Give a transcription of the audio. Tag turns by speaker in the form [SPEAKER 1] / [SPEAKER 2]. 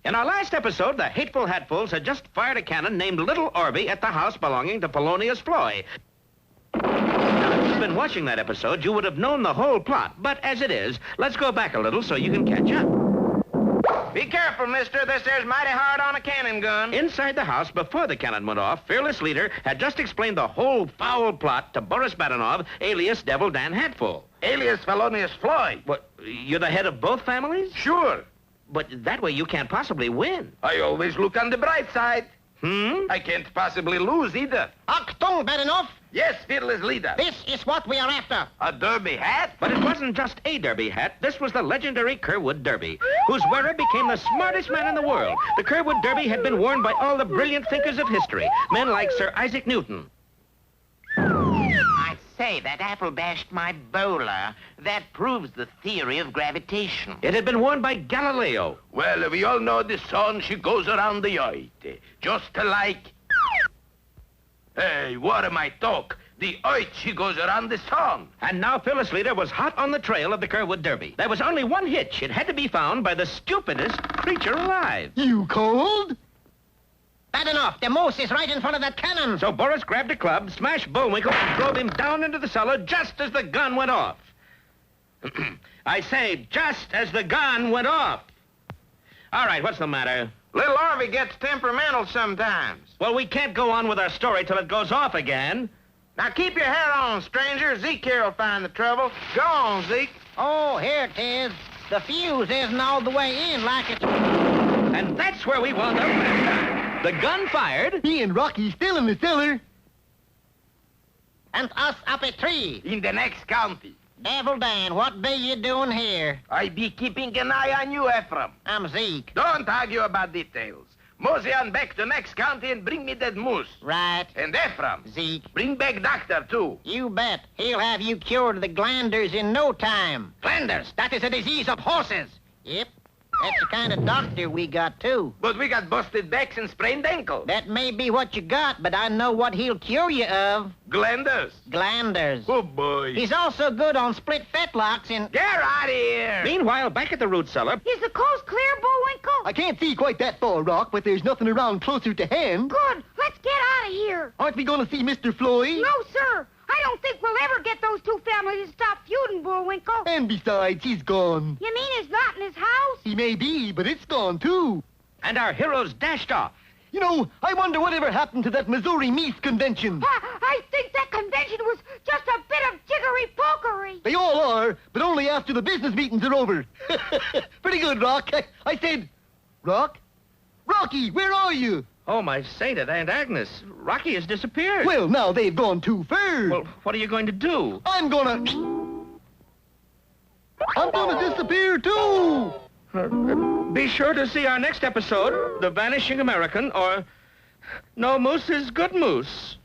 [SPEAKER 1] In our last episode, the hateful hatfuls had just fired a cannon named Little Orby at the house belonging to Polonius Floy. Now, if you've been watching that episode, you would have known the whole plot. But as it is, let's go back a little so you can catch up.
[SPEAKER 2] Be careful, mister. This there's mighty hard on a cannon gun.
[SPEAKER 1] Inside the house, before the cannon went off, Fearless Leader had just explained the whole foul plot to Boris Badenov, alias Devil Dan Hatful.
[SPEAKER 2] Alias Polonius Floy.
[SPEAKER 1] What, you're the head of both families?
[SPEAKER 2] Sure.
[SPEAKER 1] But that way you can't possibly win.
[SPEAKER 2] I always look on the bright side.
[SPEAKER 1] Hmm?
[SPEAKER 2] I can't possibly lose either.
[SPEAKER 3] Achtung, Badenov!
[SPEAKER 2] Yes, Fearless Leader.
[SPEAKER 3] This is what we are after.
[SPEAKER 2] A derby hat?
[SPEAKER 1] But it wasn't just a derby hat. This was the legendary Kerwood Derby, whose wearer became the smartest man in the world. The Kerwood Derby had been worn by all the brilliant thinkers of history, men like Sir Isaac Newton.
[SPEAKER 4] I say, that apple bashed my bowler. That proves the theory of gravitation.
[SPEAKER 1] It had been worn by Galileo.
[SPEAKER 2] Well, we all know the sun, she goes around the earth. Just like... Hey, what am I talk? The earth, she goes around the sun.
[SPEAKER 1] And now Fearless Leader was hot on the trail of the Kerwood Derby. There was only one hitch. It had to be found by the stupidest creature alive.
[SPEAKER 3] You cold? Badenov, the moose is right in front of that cannon.
[SPEAKER 1] So Boris grabbed a club, smashed Bullwinkle, and drove him down into the cellar just as the gun went off. I say, just as the gun went off. All right, what's the matter?
[SPEAKER 2] Little Harvey gets temperamental sometimes.
[SPEAKER 1] Well, we can't go on with our story till it goes off again.
[SPEAKER 2] Now keep your head on, stranger. Zeke here will find the trouble. Go on, Zeke.
[SPEAKER 3] Oh, here it is. The fuse isn't all the way in like it's...
[SPEAKER 1] And that's where we wound up last time. The gun fired.
[SPEAKER 3] Me and Rocky still in the cellar. And us up a tree.
[SPEAKER 2] In the next county.
[SPEAKER 3] Devil Dan, what be you doing here?
[SPEAKER 2] I be keeping an eye on you, Ephraim.
[SPEAKER 3] I'm Zeke.
[SPEAKER 2] Don't argue about details. Mosey on back to next county and bring me that moose.
[SPEAKER 3] Right.
[SPEAKER 2] And Ephraim,
[SPEAKER 3] Zeke.
[SPEAKER 2] bring back doctor, too.
[SPEAKER 3] You bet. He'll have you cured of the glanders in no time. Glanders? That is a disease of horses. Yep. That's the kind of doctor we got, too.
[SPEAKER 2] But we got busted backs and sprained ankle.
[SPEAKER 3] That may be what you got, but I know what he'll cure you of.
[SPEAKER 2] Glanders.
[SPEAKER 3] Glanders.
[SPEAKER 2] Oh, boy.
[SPEAKER 3] He's also good on split fetlocks and...
[SPEAKER 2] Get out of here.
[SPEAKER 1] Meanwhile, back at the root cellar...
[SPEAKER 5] Is the coast clear, Bullwinkle?
[SPEAKER 3] I can't see quite that far, Rock, but there's nothing around closer to hand.
[SPEAKER 5] Good. Let's get out of here.
[SPEAKER 3] Aren't we going to see Mr. Floyd?
[SPEAKER 5] No, sir. I don't think we'll ever get those two families to stop feuding, Bullwinkle.
[SPEAKER 3] And besides, he's gone.
[SPEAKER 5] You mean he's not in his house?
[SPEAKER 3] He may be, but it's gone, too.
[SPEAKER 1] And our heroes dashed off.
[SPEAKER 3] You know, I wonder whatever happened to that Missouri Meese convention.
[SPEAKER 5] I think that convention was just a bit of jiggery-pokery.
[SPEAKER 3] They all are, but only after the business meetings are over. Pretty good, Rock. I said... Rock? Rocky, where are you?
[SPEAKER 1] Oh, my saint, Aunt Agnes. Rocky has disappeared.
[SPEAKER 3] Well, now they've gone too far.
[SPEAKER 1] Well, what are you going to do?
[SPEAKER 3] I'm gonna disappear, too.
[SPEAKER 1] Be sure to see our next episode, The Vanishing American, or No Moose is Good Moose.